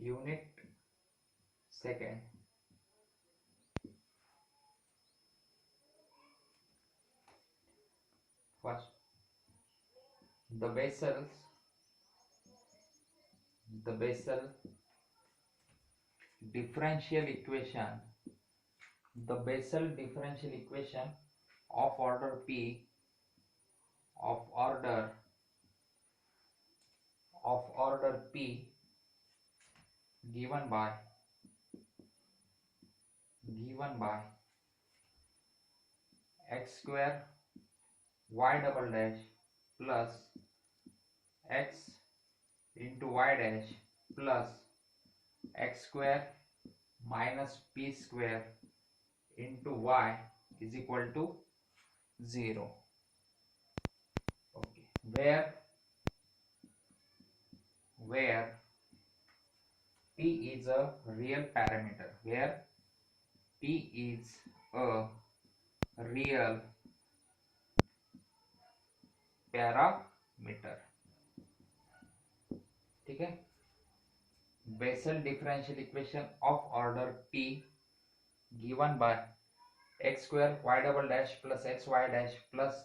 unit second. First, the Bessel differential equation, the Bessel differential equation of order P, of order P, given by x square y double dash plus x into y dash plus x square minus p square into y is equal to 0. Okay, where p is a real parameter, where p is a real parameter. ठीक है. Bessel differential equation of order P given by x square y double dash plus xy dash plus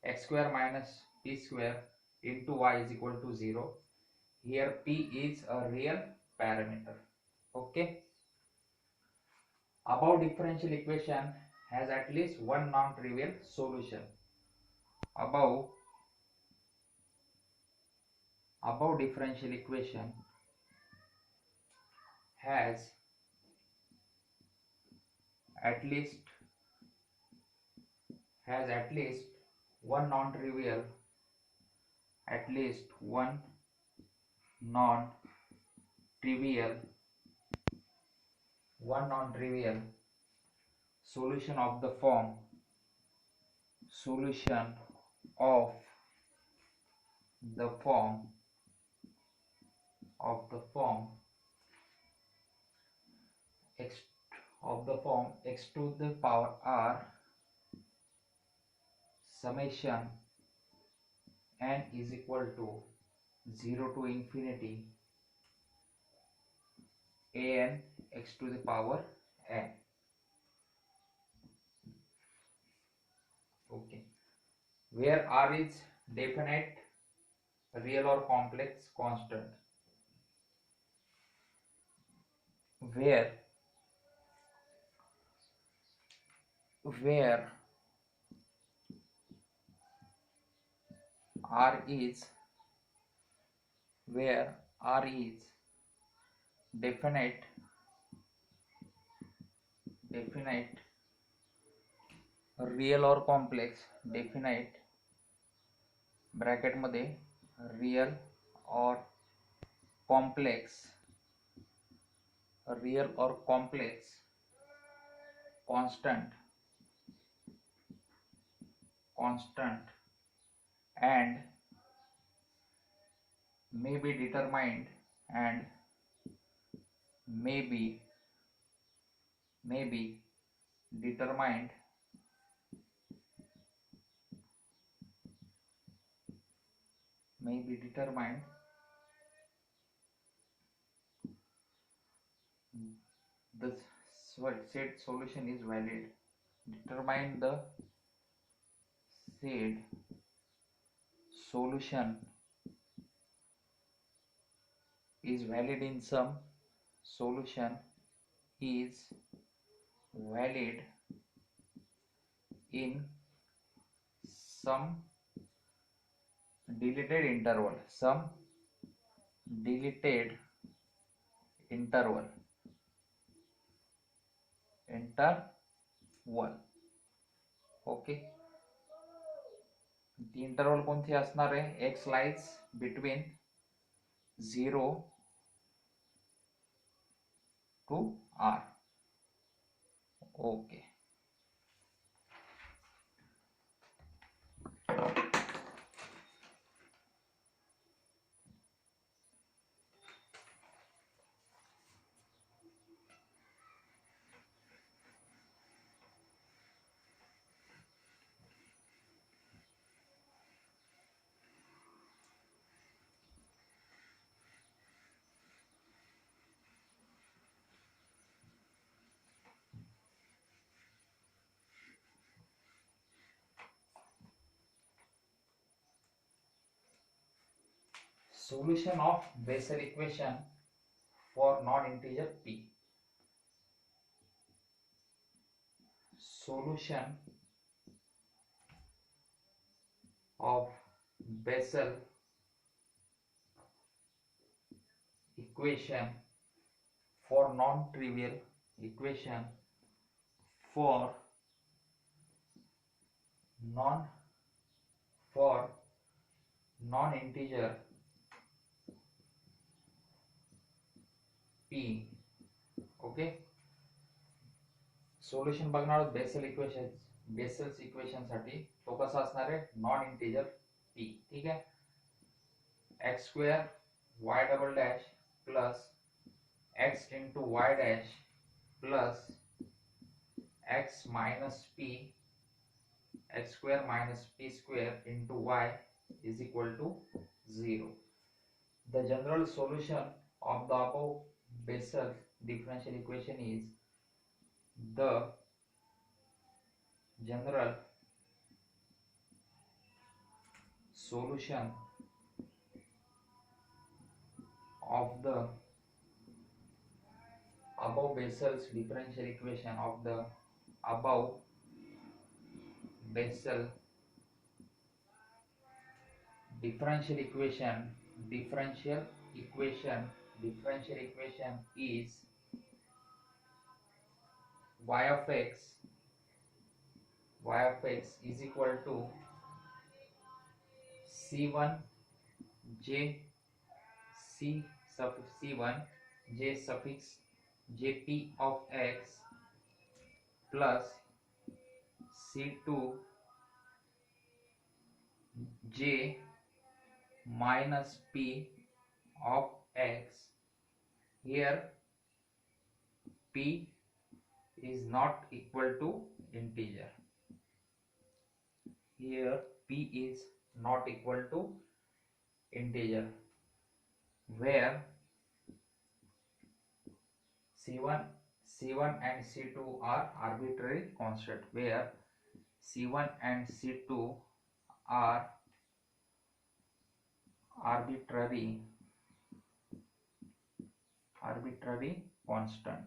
x square minus p square into y is equal to 0. Here p is a real parameter. Okay. Above differential equation has at least one non-trivial solution. Above differential equation has at least one non-trivial solution of the form x to the power r summation n is equal to 0 to infinity an x to the power n. Okay, where r is definite, real or complex constant, where r is definite, real or complex, definite bracket मध्ये real or complex constant and may be determined the said solution is valid. Determine the said solution is valid in some deleted interval okay. ती interval कोणती असणार आहे? x lies between 0 to r. Okay. solution of Bessel equation for non-integer p. Solution of Bessel equation for non-trivial equation for non-integer p. Okay, solution बघणार आहोत vessels equation साठी. तो कसा असणार आहे, नॉन इंटिजर p. ठीक आहे, x square y double dash plus x into y dash plus x minus p, x square minus p square into y is equal to 0. The general solution of the above Bessel differential equation is the general solution of the above Bessel's differential equation of the above Bessel differential equation is y of x is equal to c1 j c suffix c1 j suffix jp of x plus c2 j minus p of x. Here p is not equal to integer. Here p is not equal to integer, where c1 and c2 are arbitrary constant, where c1 and c2 are arbitrary constant.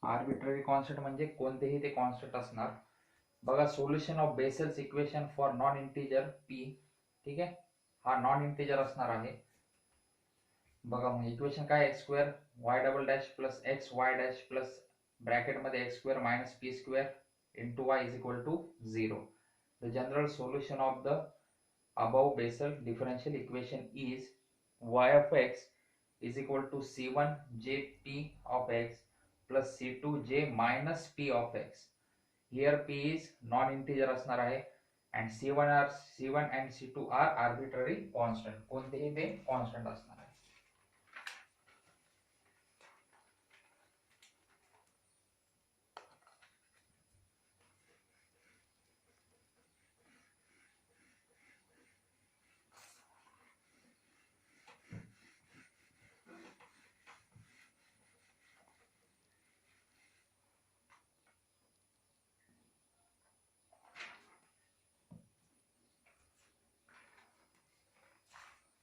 Arbitrary constant म्हणजे कोणतेही ते constant असणार. बघा, solution of Bessel's equation for non integer p. ठीक आहे, हा non integer असणार आहे. बघा मग इक्वेशन काय, x square y double dash plus x y dash plus bracket मध्ये x square minus p square into y is equal to 0. The general solution of the above Bessel differential equation is y of x is equal to c1 j p of x plus c2 j minus p of x. Here p is non-integer असणार आहे and c1 and c2 are arbitrary constant. कोणतेही ते constant असणार आहे.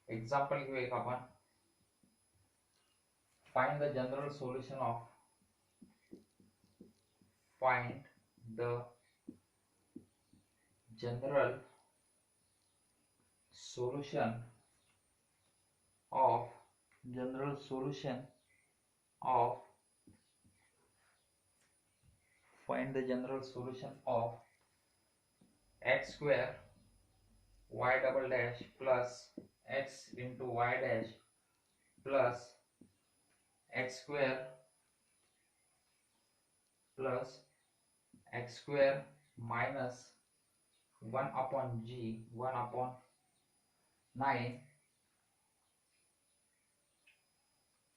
Example घेऊ एक आपण. Find the general solution of x square y double dash plus x into y dash plus x square plus x square minus 1 upon g 1 upon 9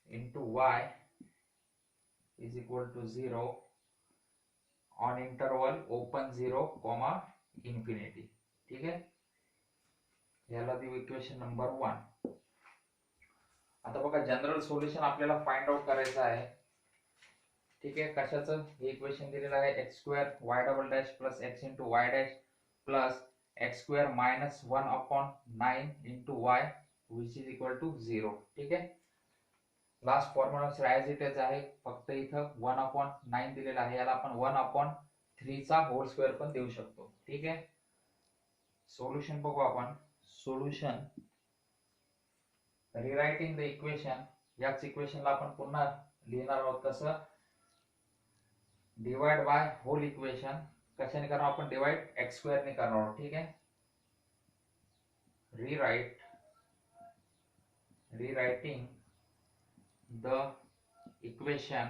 into y is equal to 0 on interval open 0 comma infinity. ठीक है, याला देऊ equation number 1. आता बघा, general solution आपल्याला find out करायचं आहे. ठीक आहे, कशाचं, हे इक्वेशन दिलेलं आहे x square y double dash plus x into y dash plus x square minus 1/9 into y which is equal to 0. ठीक आहे. Last formula as it is आहे, फक्त इथं 1/9 दिलेला आहे, याला आपण 1/3 चा होल स्क्वेअर पण देऊ शकतो. ठीक आहे. सोल्युशन बघू आपण. सोल्युशन रिरायटिंग द इक्वेशन, याच इक्वेशनला आपण पुन्हा लिहिणार आहोत. कसं? Divide by whole equation. कशाने करणार आपण? डिवाइड एक्स स्क्वेअर ने करणार आहोत. ठीक आहे. रिरायटिंग द इक्वेशन.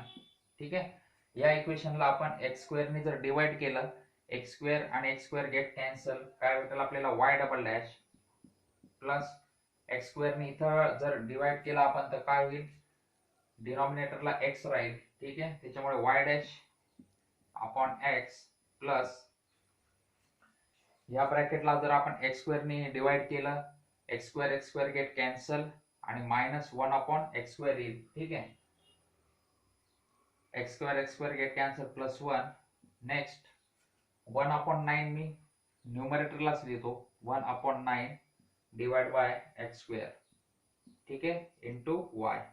ठीक आहे. या इक्वेशनला आपण एक्स स्क्वेअर ने जर डिवाइड केलं, एक्स स्क्वेअर आणि एक्स स्क्वेअर गेट कॅन्सल, काय भेटेल आपल्याला? Y double dash plus x square ने इथं जर डिवाइड केला आपण तर काय होईल? डिनॉमिनेटरला एक्स राहील. ठीक आहे. त्याच्यामुळे y dash upon x plus या ब्रॅकेटला जर आपण एक्स स्क्वेअर ने डिवाइड केलं, एक्स स्क्वेअर गेट कॅन्सल आणि मायनस 1/x² येईल. ठीक आहे. X square get cancel plus 1. Next 1/9 मी न्यूमरेटरलाच लिहितो, 1/9 डिवाइड बाय एक्स स्क्वेअर. ठीक आहे. इंटू वाय.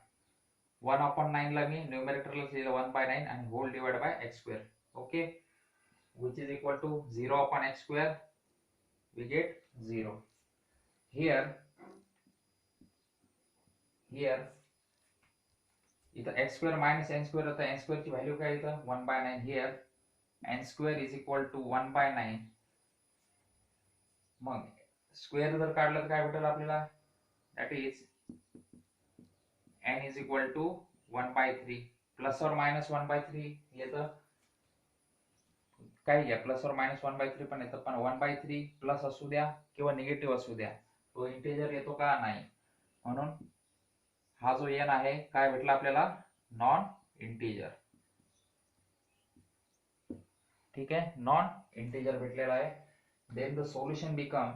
1/9 ला मी न्यूमरेटरलाच लिहिलं 1/9 आणि whole divide by x square. Okay. Which is equal to 0/x². we get 0. Here इथं x² मायनस n² होता. n² ची व्हॅल्यू काय इथं? 1/9. Here n² is equal to 1/9. मग स्क्वेअर जर काढलं तर काय भेटेल आपल्याला? That is n is equal to 1/3. Plus और मायनस 1/3 येतं, काही घ्या, प्लस और मायनस 1/3 पण येतं, पण 1/3 प्लस असू द्या किंवा निगेटिव्ह असू द्या, तो इंटिजर येतो का? नाही. म्हणून हा जो n आहे काय भेटला आपल्याला? Non integer. ठीक आहे. नॉन इंटिजर भेटलेला आहे. Then the solution become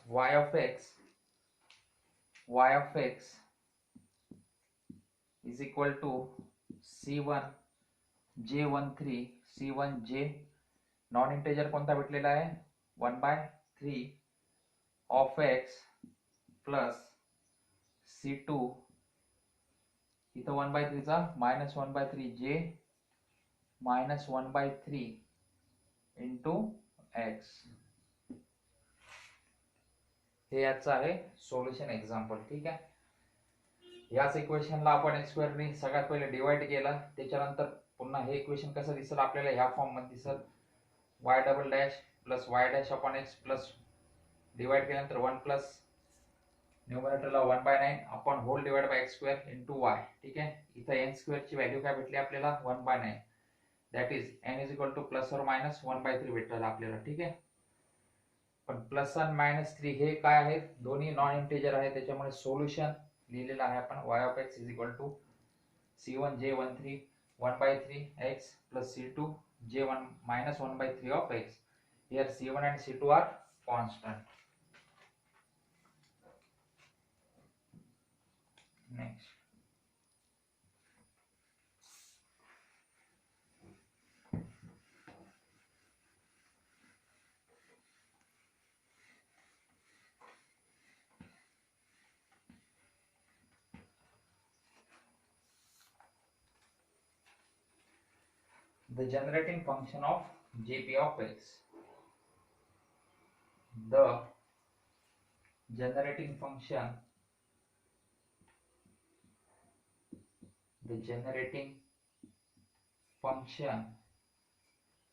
y of x is equal to C1J13 non integer कोणता भेटलेला आहे? 1/3 ऑफ x प्लस C2 इथं 1/3 चा minus 1/3 j minus 1/3 into x. हे याचं आहे सोल्युशन एक्झाम्पल. ठीक आहे. याच इक्वेशनला आपण एक्स स्क्वेअर ने सगळ्यात पहिले डिवाइड केलं, त्याच्यानंतर पुन्हा हे इक्वेशन कसं दिसेल आपल्याला? ह्या फॉर्म मध्ये दिसेल. Y double dash plus y dash upon x plus divide केल्यानंतर 1 प्लस न्यूमरेटरला 1/9 upon whole divide by x square into y. ठीक आहे. इथं n² ची व्हॅल्यू काय भेटली आपल्याला? 1/9. That is n is equal two plus और मायनस 1/3 भेटलं आपल्याला. ठीक आहे. पण प्लस आणि मायनस 3 हे काय आहेत? दोन्ही नॉन इंटिजर आहे, त्याच्यामुळे सोल्युशन लिहिलेलं आहे आपण y of x is equal to C1J13 1/3 x plus C2J1 minus 1/3 of x. Here C1 and C2 are constant. Next. The generating function of GP of x. The generating function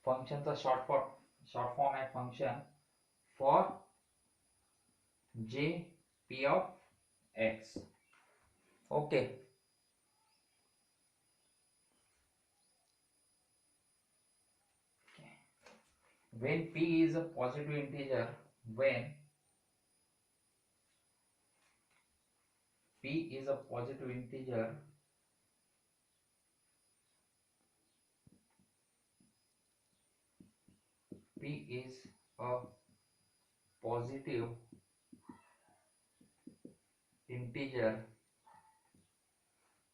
functionचा short form आहे function for GP of x. Okay. When p is a positive integer, when p is a positive integer, p is a positive integer,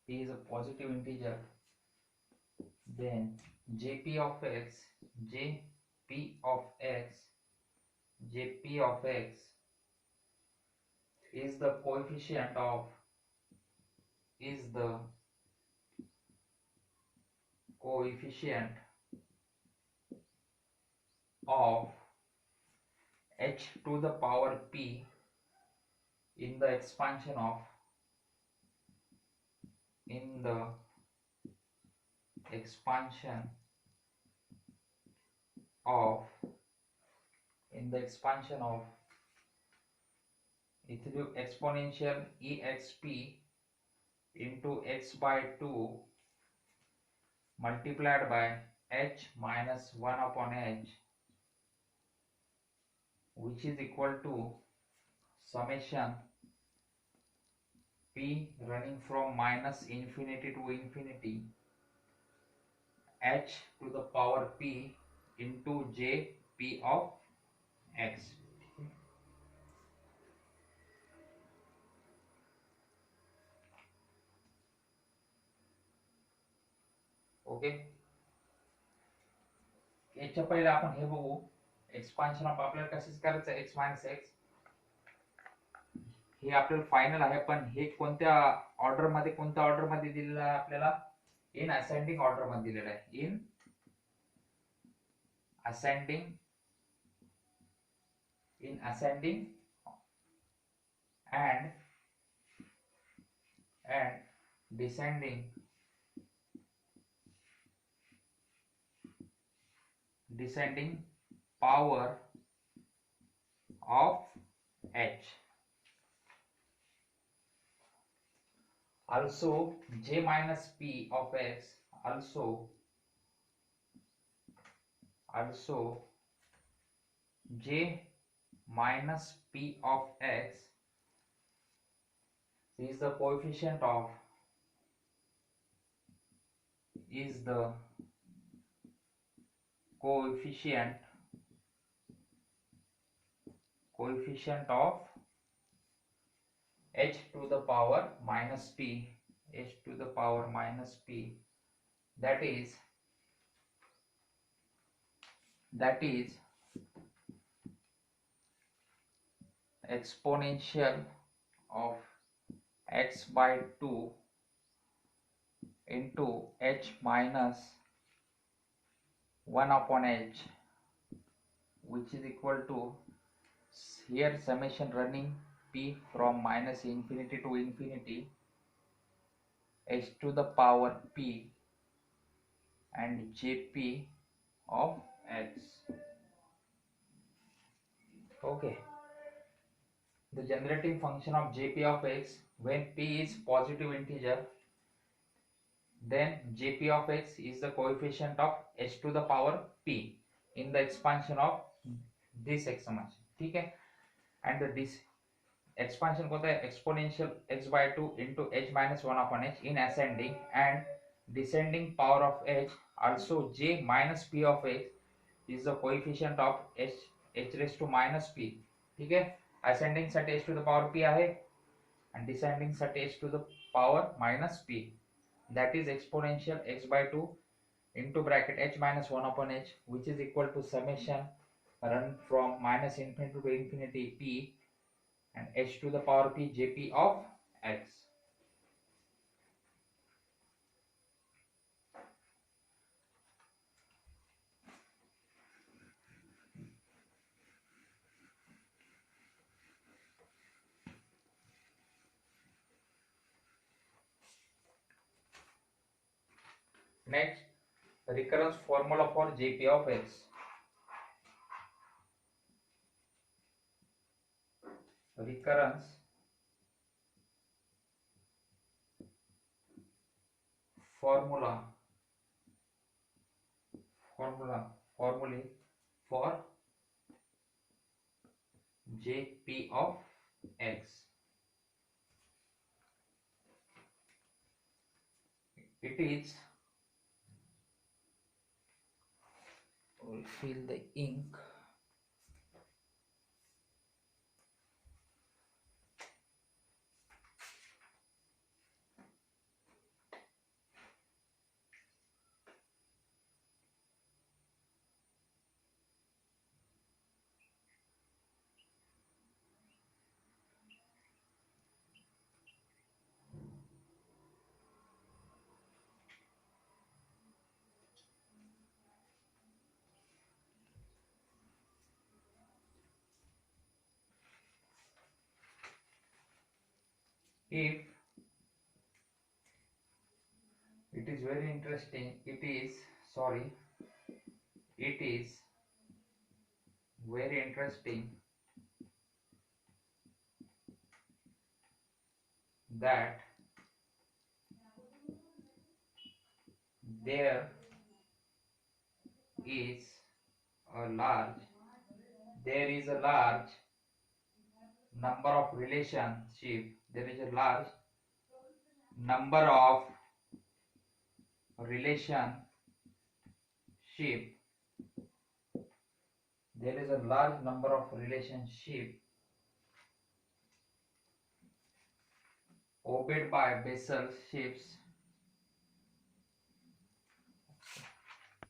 p is a positive integer, then jp of x, jp of x, jp of x is the coefficient of, is the coefficient of h to the power p in the expansion of, in the expansion of, in the expansion of exponential exp into x by 2 multiplied by h minus 1 upon h, which is equal to summation p running from minus infinity to infinity h to the power p into j p of x. Okay, याच्या पहिले आपण हे बघू, expansion of आपल्याला कशाच करायचं, x minus x, हे आपल्याला final आहे, पण हे कोणत्या ऑर्डर मध्ये, कोणत्या ऑर्डर मध्ये दिलेलं आहे आपल्याला, इन असेंडिंग ऑर्डर मध्ये दिलेलं आहे, in ascending, in ascending and descending, descending power of h. Also j minus p of x, also j minus p of x is the coefficient of, is the coefficient of h to the power minus p, h to the power minus p, that is exponential of x by 2 into h minus 1 upon h, which is equal to, here summation running p from minus infinity to infinity, h to the power p and jp of x. Okay, the generating function of jp of x, when p is positive integer, then jp of x is the coefficient of h to the power p in the expansion of this expansion, ठीक है, and this expansion होता है exponential x by 2 into h minus 1 upon h in ascending, and descending power of h, also j minus p of x is the coefficient of h raised to minus p, ठीक है, ascending साठी h to the power p आहे and descending साठी h to the power minus p, that is exponential x by 2 into bracket h minus 1 upon h, which is equal to summation run from minus infinity to infinity p and h to the power p jp of x. Next, recurrence formula for jp of x. Recurrence formulae for jp of x. It is, we'll fill the ink. if it is very interesting, it is very interesting that there is a large number of relationship there is a large number of relationship there is a large number of relationship obeyed by Bessel's shifts